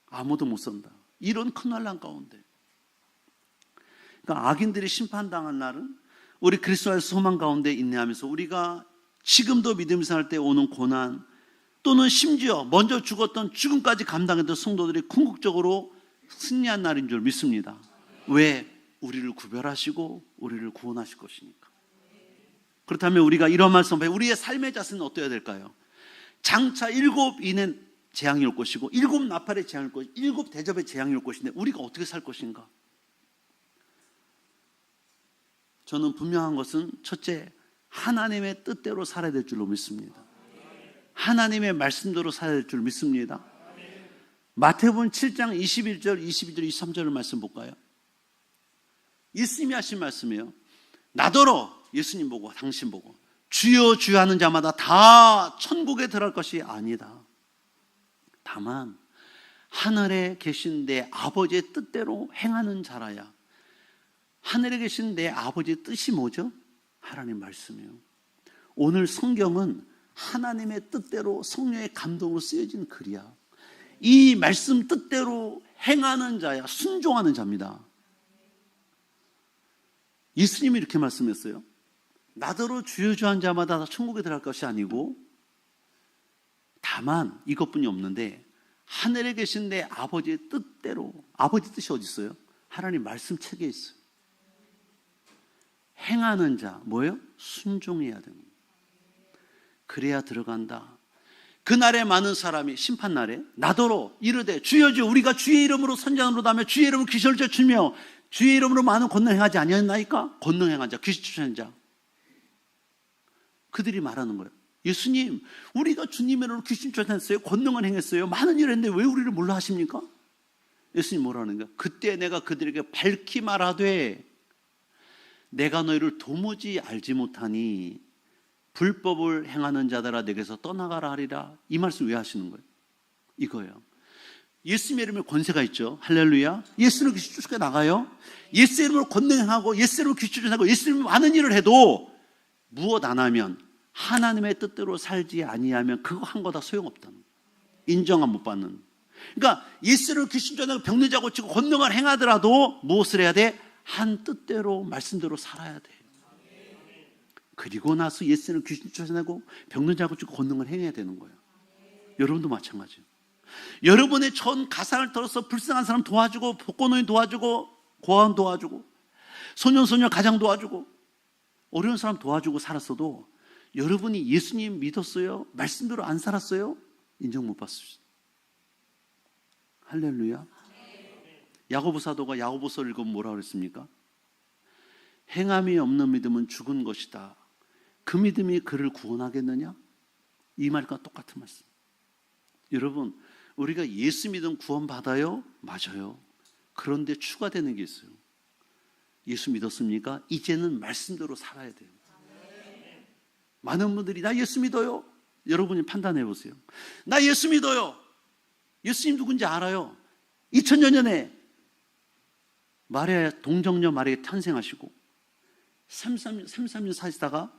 아무도 못 선다. 이런 큰 환란 가운데. 그러니까 악인들이 심판당한 날은 우리 그리스도의 소망 가운데 인내하면서 우리가 지금도 믿음 생활 때 오는 고난 또는 심지어 먼저 죽었던 죽음까지 감당했던 성도들이 궁극적으로 승리한 날인 줄 믿습니다. 왜? 우리를 구별하시고 우리를 구원하실 것이니까. 그렇다면 우리가 이런 말씀을 우리의 삶의 자세는 어떠해야 될까요? 장차 7인의 재앙이 올 것이고 7나팔의 재앙이 올 것이고 7대접의 재앙이 올 것인데 우리가 어떻게 살 것인가? 저는 분명한 것은 첫째, 하나님의 뜻대로 살아야 될 줄로 믿습니다. 하나님의 말씀대로 살아야 될 줄 믿습니다. 마태복음 7장 21절, 22절, 23절을 말씀 볼까요? 예수님이 하신 말씀이에요. 나더러 예수님 보고 당신 보고 주여 주여 하는 자마다 다 천국에 들어갈 것이 아니다. 다만 하늘에 계신 내 아버지의 뜻대로 행하는 자라야. 하늘에 계신 내 아버지의 뜻이 뭐죠? 하나님 말씀이에요. 오늘 성경은 하나님의 뜻대로 성령의 감동으로 쓰여진 글이야. 이 말씀 뜻대로 행하는 자야, 순종하는 자입니다. 예수님이 이렇게 말씀했어요. 나더러 주여 주여 한 자마다 천국에 들어갈 것이 아니고 다만 이것뿐이 없는데 하늘에 계신 내 아버지의 뜻대로. 아버지 뜻이 어디 있어요? 하나님 말씀 책에 있어요. 행하는 자 뭐예요? 순종해야 됩니다. 그래야 들어간다. 그날에 많은 사람이 심판날에 나더러 이르되 주여 주여 우리가 주의 이름으로 선지자로 다며 주의 이름으로 귀신을 쫓으며 주의 이름으로 많은 권능 행하지 아니었나이까? 권능 행한 자, 귀신 쫓아낸 자. 그들이 말하는 거예요. 예수님, 우리가 주님의 이름으로 귀신 쫓아냈어요. 권능을 행했어요. 많은 일을 했는데 왜 우리를 몰라 하십니까? 예수님 뭐라는 거야? 그때 내가 그들에게 밝히 말하되 내가 너희를 도무지 알지 못하니 불법을 행하는 자들아 내게서 떠나가라 하리라. 이 말씀 왜 하시는 거예요? 이거예요. 예수님의 이름에 권세가 있죠. 할렐루야. 예수를 귀신 쫓아 나가요. 예수 이름으로 권능하고 예수 이름으로 귀신 쫓아내고 예수 이름으로 많은 일을 해도 무엇 안 하면 하나님의 뜻대로 살지 아니하면 그거 한 거 다 소용없다는 거예요. 인정은 못 받는. 그러니까 예수 이름으로 귀신 쫓아내고 병리자 고치고 권능을 행하더라도 무엇을 해야 돼? 한 뜻대로 말씀대로 살아야 돼. 그리고 나서 예수는 귀신 쫓아내고 병든 고치고 권능을 행해야 되는 거예요. 여러분도 마찬가지예요. 여러분의 전 가상을 들어서 불쌍한 사람 도와주고 복고노인 도와주고 고아원 도와주고 소년소녀 가장 도와주고 어려운 사람 도와주고 살았어도 여러분이 예수님 믿었어요? 말씀대로 안 살았어요? 인정 못 받습니다. 할렐루야. 야고보 사도가 야고보서를 읽으면 뭐라고 그랬습니까? 행함이 없는 믿음은 죽은 것이다. 그 믿음이 그를 구원하겠느냐? 이 말과 똑같은 말씀. 여러분, 우리가 예수 믿으면 구원받아요? 맞아요. 그런데 추가되는 게 있어요. 예수 믿었습니까? 이제는 말씀대로 살아야 돼요. 많은 분들이 나 예수 믿어요. 여러분이 판단해 보세요. 나 예수 믿어요. 예수님 누군지 알아요. 2000년 전에 동정녀 마리아 탄생하시고 33년 사시다가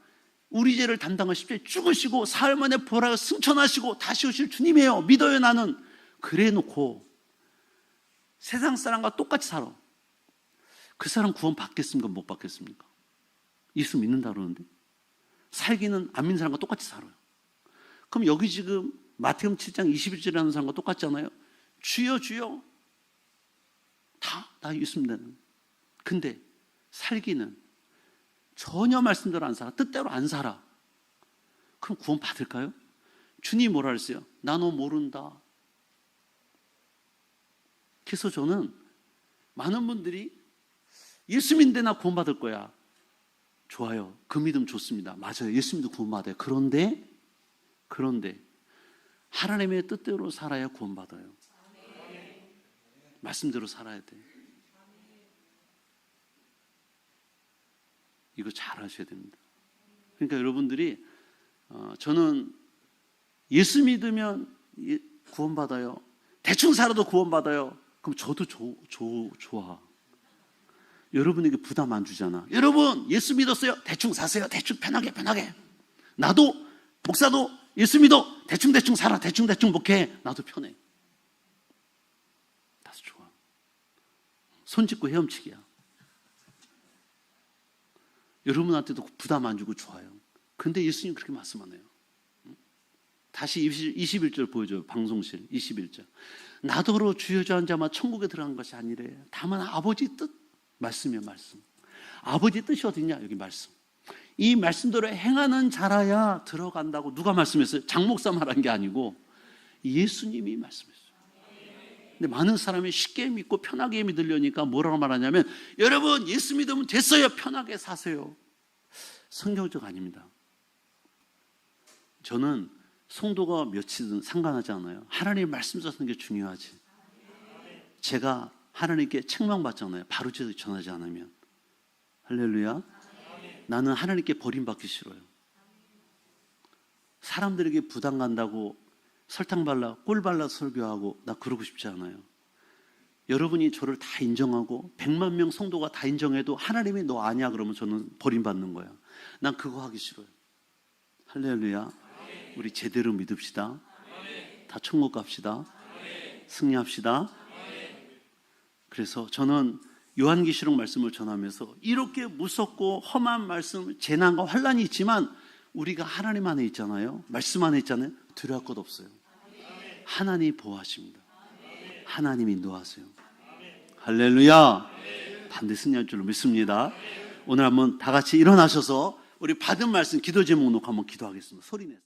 우리 죄를 담당한 십자가에 죽으시고 사흘 만에 부활하여 승천하시고 다시 오실 주님이에요. 믿어요 나는. 그래 놓고 세상 사람과 똑같이 살아. 그 사람 구원 받겠습니까? 못 받겠습니까? 예수 믿는다 그러는데 살기는 안 믿는 사람과 똑같이 살아요. 그럼 여기 지금 마태복음 7장 21절이라는 사람과 똑같잖아요. 주여 주여 다 예수 믿는. 근데 살기는 전혀 말씀대로 안 살아. 뜻대로 안 살아. 그럼 구원 받을까요? 주님이 뭐라 그랬어요? 나 너 모른다. 그래서 저는 많은 분들이 예수 믿는데 나 구원 받을 거야. 좋아요. 그 믿음 좋습니다. 맞아요. 예수 믿고 구원 받아요. 그런데 하나님의 뜻대로 살아야 구원 받아요. 말씀대로 살아야 돼. 이거 잘 하셔야 됩니다. 그러니까 여러분들이 저는 예수 믿으면 구원 받아요. 대충 살아도 구원 받아요. 그럼 저도 좋아. 여러분에게 부담 안 주잖아. 여러분 예수 믿었어요? 대충 사세요. 대충 편하게. 나도 목사도 예수 믿어. 대충 살아. 대충 목해. 나도 편해. 나도 좋아. 손 짚고 헤엄치기야. 여러분한테도 부담 안 주고 좋아요. 근데 예수님 그렇게 말씀하네요. 다시 21절 보여줘요. 방송실 21절. 나더러 주여 주한 자만 천국에 들어간 것이 아니래. 다만 아버지 뜻. 말씀이에요. 말씀. 아버지 뜻이 어디냐? 여기 말씀. 이 말씀대로 행하는 자라야 들어간다고 누가 말씀했어요? 장목사 말한 게 아니고 예수님이 말씀했어요. 근데 많은 사람이 쉽게 믿고 편하게 믿으려니까 뭐라고 말하냐면 여러분 예수 믿으면 됐어요. 편하게 사세요. 성경적 아닙니다. 저는 성도가 몇이든 상관하지 않아요. 하나님의 말씀 전하는 게 중요하지. 제가 하나님께 책망받잖아요. 바로 전하지 않으면. 할렐루야. 나는 하나님께 버림받기 싫어요. 사람들에게 부담 간다고 설탕 발라 꿀 발라 설교하고 나 그러고 싶지 않아요. 여러분이 저를 다 인정하고 100만 명 성도가 다 인정해도 하나님이 너 아니야 그러면 저는 버림받는 거야. 난 그거 하기 싫어요. 할렐루야. 우리 제대로 믿읍시다. 다 천국 갑시다. 승리합시다. 그래서 저는 요한계시록 말씀을 전하면서 이렇게 무섭고 험한 말씀, 재난과 환란이 있지만 우리가 하나님 안에 있잖아요. 말씀 안에 있잖아요. 두려울 것 없어요. 하나님이 보호하십니다. 하나님이 인도하세요. 할렐루야. 반드시 승리할 줄로 믿습니다. 오늘 한번 다 같이 일어나셔서 우리 받은 말씀 기도 제목 놓고 한번 기도하겠습니다. 소리 내서.